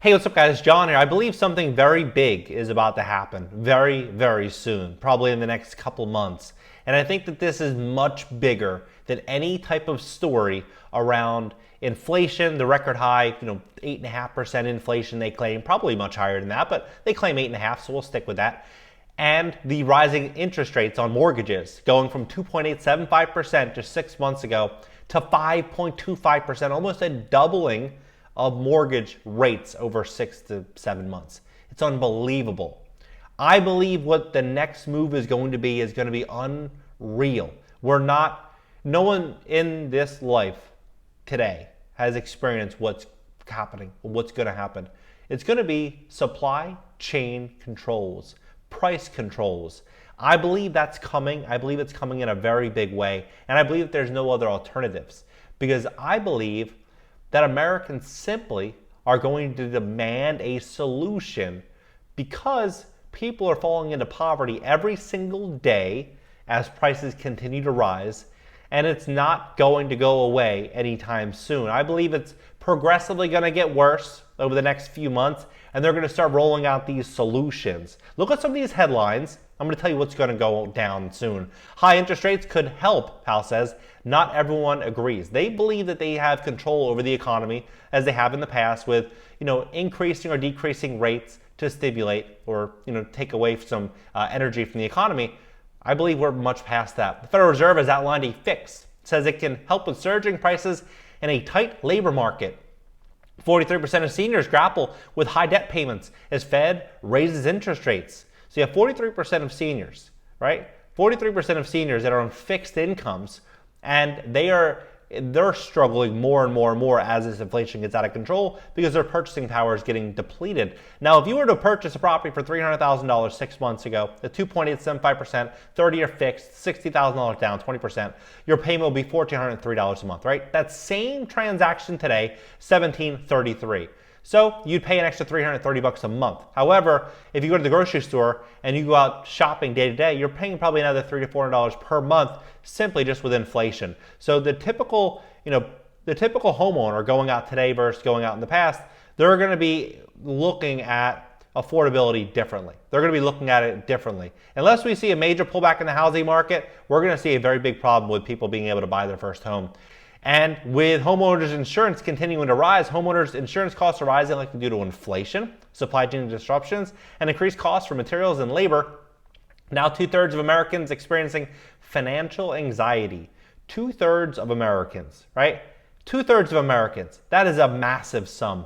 Hey, what's up guys? John here. I believe something very big is about to happen very, very soon, probably in the next couple months. And I think that this is much bigger than any type of story around inflation, the record high, 8.5% inflation they claim, probably much higher than that, but they claim 8.5, so we'll stick with that. And the rising interest rates on mortgages going from 2.875% just 6 months ago to 5.25%, almost a doubling of mortgage rates over 6 to 7 months. It's unbelievable. I believe what the next move is going to be unreal. No one in this life today has experienced what's happening, what's going to happen. It's going to be supply chain controls, price controls. I believe that's coming. I believe it's coming in a very big way. And I believe that there's no other alternatives because I believe that Americans simply are going to demand a solution because people are falling into poverty every single day as prices continue to rise, and it's not going to go away anytime soon. I believe it's progressively going to get worse over the next few months, and they're going to start rolling out these solutions. Look at some of these headlines. I'm going to tell you what's going to go down soon. High interest rates could help, Powell says. Not everyone agrees. They believe that they have control over the economy as they have in the past with, increasing or decreasing rates to stimulate or, take away some energy from the economy. I believe we're much past that. The Federal Reserve has outlined a fix. It says it can help with surging prices in a tight labor market. 43% of seniors grapple with high debt payments as Fed raises interest rates. So you have 43% of seniors, right? 43% of seniors that are on fixed incomes, and they're struggling more and more and more as this inflation gets out of control because their purchasing power is getting depleted. Now, if you were to purchase a property for $300,000 6 months ago, at 2.875%, 30-year fixed, $60,000 down, 20%, your payment will be $1,403 a month, right? That same transaction today, $1,733. So you'd pay an extra $330 a month. However, if you go to the grocery store and you go out shopping day to day, you're paying probably another $300 to $400 per month simply just with inflation. So the typical homeowner going out today versus going out in the past, they're going to be looking at affordability differently. They're going to be looking at it differently. Unless we see a major pullback in the housing market, we're going to see a very big problem with people being able to buy their first home. And with homeowners insurance continuing to rise, homeowners insurance costs are rising likely due to inflation, supply chain disruptions, and increased costs for materials and labor. Now 2/3 of Americans experiencing financial anxiety. 2/3 of Americans, right? 2/3 of Americans. That is a massive sum.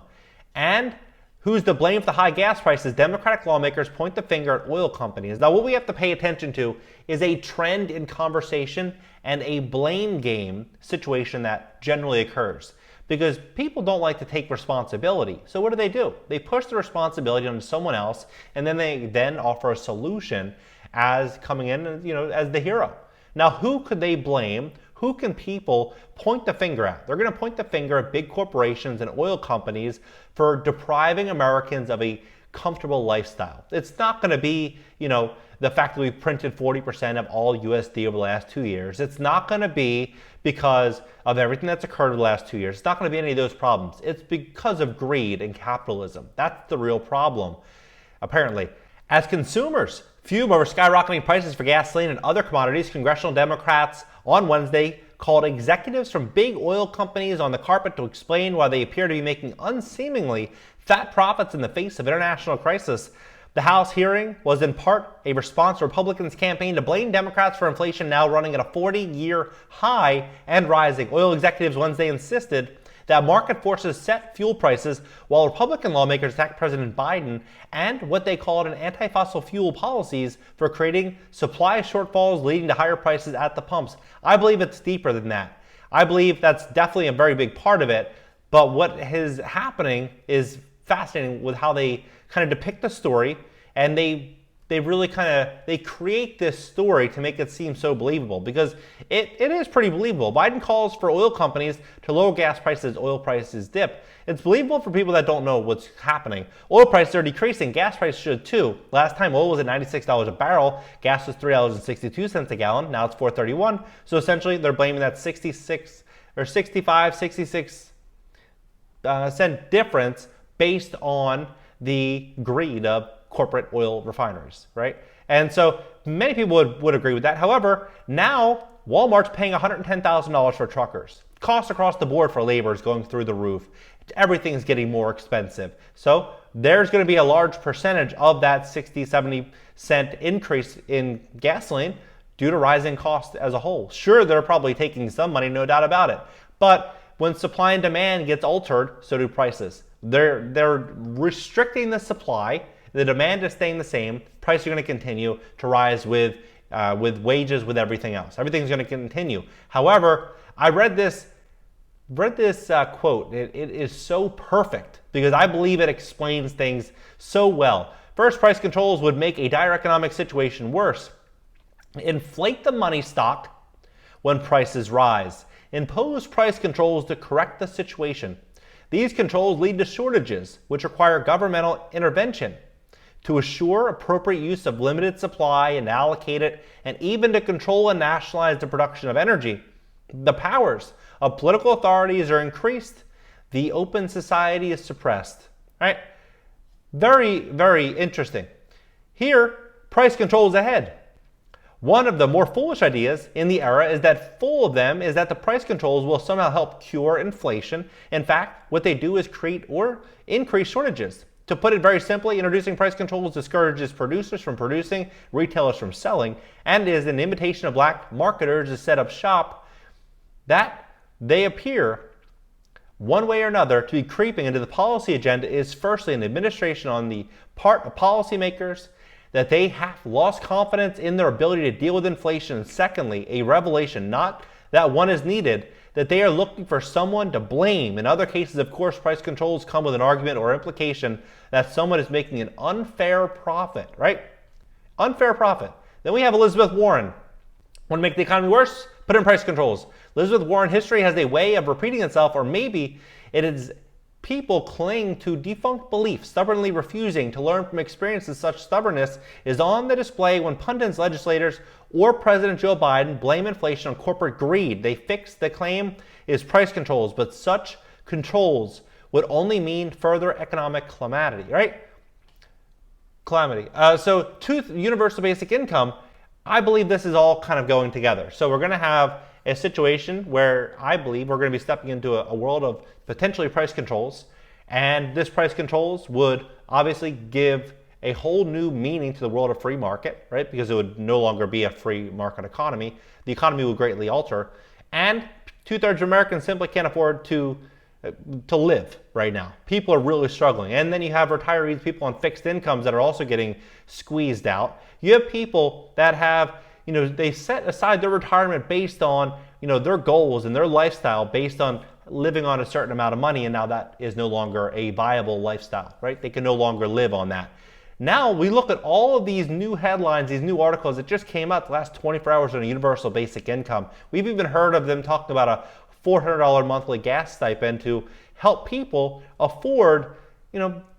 And who's to blame for the high gas prices? Democratic lawmakers point the finger at oil companies. Now, what we have to pay attention to is a trend in conversation and a blame game situation that generally occurs because people don't like to take responsibility. So what do? They push the responsibility on someone else, and then they offer a solution as coming in, as the hero. Now, who could they blame? Who can people point the finger at? They're going to point the finger at big corporations and oil companies for depriving Americans of a comfortable lifestyle. It's not going to be, the fact that we printed 40% of all USD over the last 2 years. It's not going to be because of everything that's occurred over the last 2 years. It's not going to be any of those problems. It's because of greed and capitalism. That's the real problem, apparently. As consumers fume over skyrocketing prices for gasoline and other commodities, congressional Democrats on Wednesday called executives from big oil companies on the carpet to explain why they appear to be making unseemingly fat profits in the face of international crisis. The House hearing was in part a response to Republicans' campaign to blame Democrats for inflation now running at a 40-year high and rising. Oil executives Wednesday insisted that market forces set fuel prices while Republican lawmakers attacked President Biden and what they called an anti-fossil fuel policies for creating supply shortfalls leading to higher prices at the pumps. I believe it's deeper than that. I believe that's definitely a very big part of it, but what is happening is fascinating with how they kind of depict the story, and they really they create this story to make it seem so believable because it is pretty believable. Biden calls for oil companies to lower gas prices as oil prices dip. It's believable for people that don't know what's happening. Oil prices are decreasing. Gas prices should too. Last time oil was at $96 a barrel. Gas was $3.62 a gallon. Now it's $4.31. So essentially they're blaming that 66 cent difference based on the greed of corporate oil refineries, right? And so many people would agree with that. However, now Walmart's paying $110,000 for truckers. Costs across the board for labor is going through the roof. Everything's getting more expensive. So there's going to be a large percentage of that 60, 70 cent increase in gasoline due to rising costs as a whole. Sure, they're probably taking some money, no doubt about it. But when supply and demand gets altered, so do prices. They're restricting the supply. The demand is staying the same. Prices are going to continue to rise with wages, with everything else. Everything's going to continue. However, I read this quote. It is so perfect because I believe it explains things so well. First, price controls would make a dire economic situation worse. Inflate the money stock when prices rise. Impose price controls to correct the situation. These controls lead to shortages, which require governmental intervention to assure appropriate use of limited supply and allocate it, and even to control and nationalize the production of energy. The powers of political authorities are increased. The open society is suppressed. Right? Very, very interesting. Here, price controls ahead. One of the more foolish ideas in the era is that the price controls will somehow help cure inflation. In fact, what they do is create or increase shortages. To put it very simply, introducing price controls discourages producers from producing, retailers from selling, and is an invitation of black marketers to set up shop. That they appear, one way or another, to be creeping into the policy agenda is firstly an administration on the part of policymakers that they have lost confidence in their ability to deal with inflation, and secondly, a revelation, not that one is needed, that they are looking for someone to blame. In other cases, of course, price controls come with an argument or implication that someone is making an unfair profit, right? Unfair profit. Then we have Elizabeth Warren. Want to make the economy worse? Put in price controls. Elizabeth Warren history has a way of repeating itself, or maybe it is people cling to defunct beliefs, stubbornly refusing to learn from experiences. Such stubbornness is on the display when pundits, legislators, or President Joe Biden blame inflation on corporate greed. They fix the claim is price controls, but such controls would only mean further economic calamity, right? So to universal basic income, I believe this is all kind of going together. So we're going to have a situation where I believe we're going to be stepping into a world of potentially price controls, and this price controls would obviously give a whole new meaning to the world of free market, right? Because it would no longer be a free market economy. The economy will greatly alter, and 2/3 of Americans simply can't afford to live right now. People are really struggling. And then you have retirees, people on fixed incomes that are also getting squeezed out. You have people that have, they set aside their retirement based on, their goals and their lifestyle based on living on a certain amount of money, and now that is no longer a viable lifestyle, right? They can no longer live on that. Now we look at all of these new headlines, these new articles that just came out the last 24 hours on a universal basic income. We've even heard of them talking about a $400 monthly gas stipend to help people afford,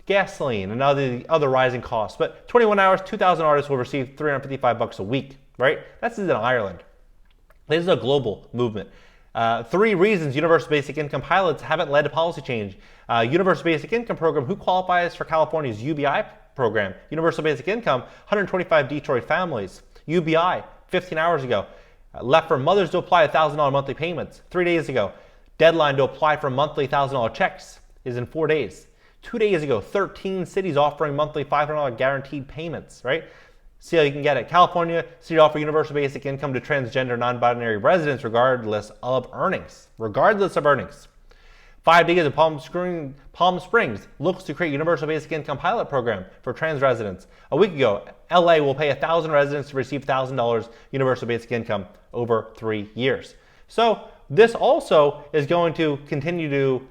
gasoline and other rising costs. But 21 hours, 2,000 artists will receive $355 a week, right? That's in Ireland. This is a global movement. 3 reasons universal basic income pilots haven't led to policy change. Universal basic income program, who qualifies for California's UBI program? Universal basic income, 125 Detroit families. UBI, 15 hours ago. Left for mothers to apply $1,000 monthly payments 3 days ago. Deadline to apply for monthly $1,000 checks is in 4 days. 2 days ago, 13 cities offering monthly $500 guaranteed payments, right? See how you can get it. California, city to offer universal basic income to transgender non-binary residents regardless of earnings. 5 days of Palm Springs looks to create universal basic income pilot program for trans residents. A week ago, LA will pay 1,000 residents to receive $1,000 universal basic income over 3 years. So this also is going to continue to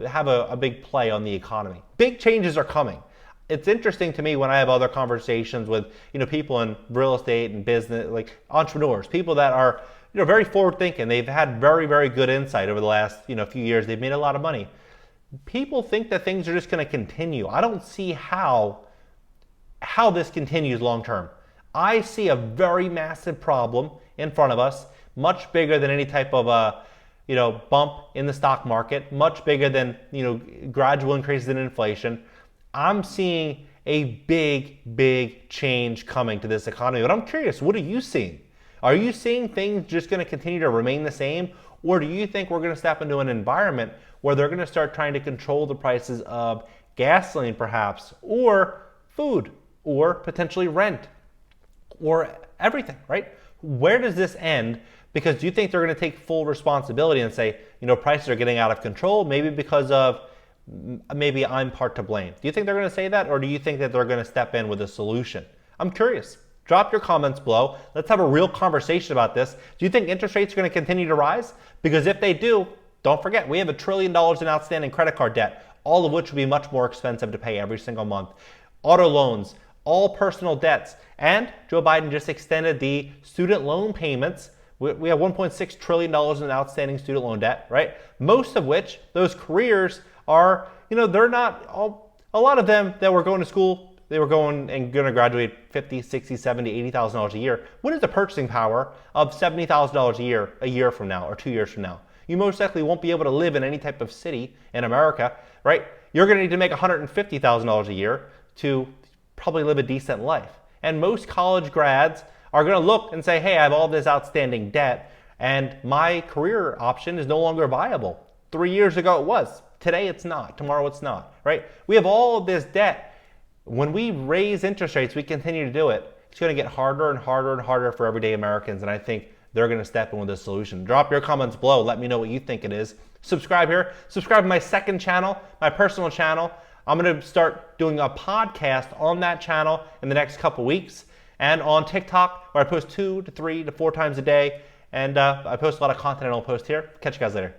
have a big play on the economy. Big changes are coming. It's interesting to me when I have other conversations with people in real estate and business, like entrepreneurs, people that are very forward thinking. They've had very, very good insight over the last few years. They've made a lot of money. People think that things are just going to continue. I don't see how this continues long term. I see a very massive problem in front of us, much bigger than any type of bump in the stock market, much bigger than, gradual increases in inflation. I'm seeing a big change coming to this economy. But I'm curious, what are you seeing? Are you seeing things just going to continue to remain the same? Or do you think we're going to step into an environment where they're going to start trying to control the prices of gasoline perhaps, or food, or potentially rent, or everything, right? Where does this end? Because do you think they're going to take full responsibility and say, prices are getting out of control, maybe because of maybe I'm part to blame? Do you think they're going to say that, or do you think that they're going to step in with a solution? I'm curious. Drop your comments below. Let's have a real conversation about this. Do you think interest rates are going to continue to rise? Because if they do, don't forget, we have $1 trillion in outstanding credit card debt, all of which will be much more expensive to pay every single month. Auto loans, all personal debts, and Joe Biden just extended the student loan payments. We have $1.6 trillion in outstanding student loan debt, right? Most of which, those careers are, they're not, a lot of them that were going to school, they were going to graduate $50,000, $60,000, $70,000, $80,000 a year. What is the purchasing power of $70,000 a year from now, or 2 years from now? You most likely won't be able to live in any type of city in America, right? You're going to need to make $150,000 a year to probably live a decent life. And most college grads are going to look and say, hey, I have all this outstanding debt, and my career option is no longer viable. 3 years ago it was. Today it's not. Tomorrow it's not, right? We have all of this debt. When we raise interest rates, we continue to do it. It's going to get harder and harder and harder for everyday Americans, and I think they're going to step in with a solution. Drop your comments below. Let me know what you think it is. Subscribe here. Subscribe to my second channel, my personal channel. I'm going to start doing a podcast on that channel in the next couple weeks, and on TikTok, where I post 2 to 3 to 4 times a day, and I post a lot of content, and I'll post here. Catch you guys later.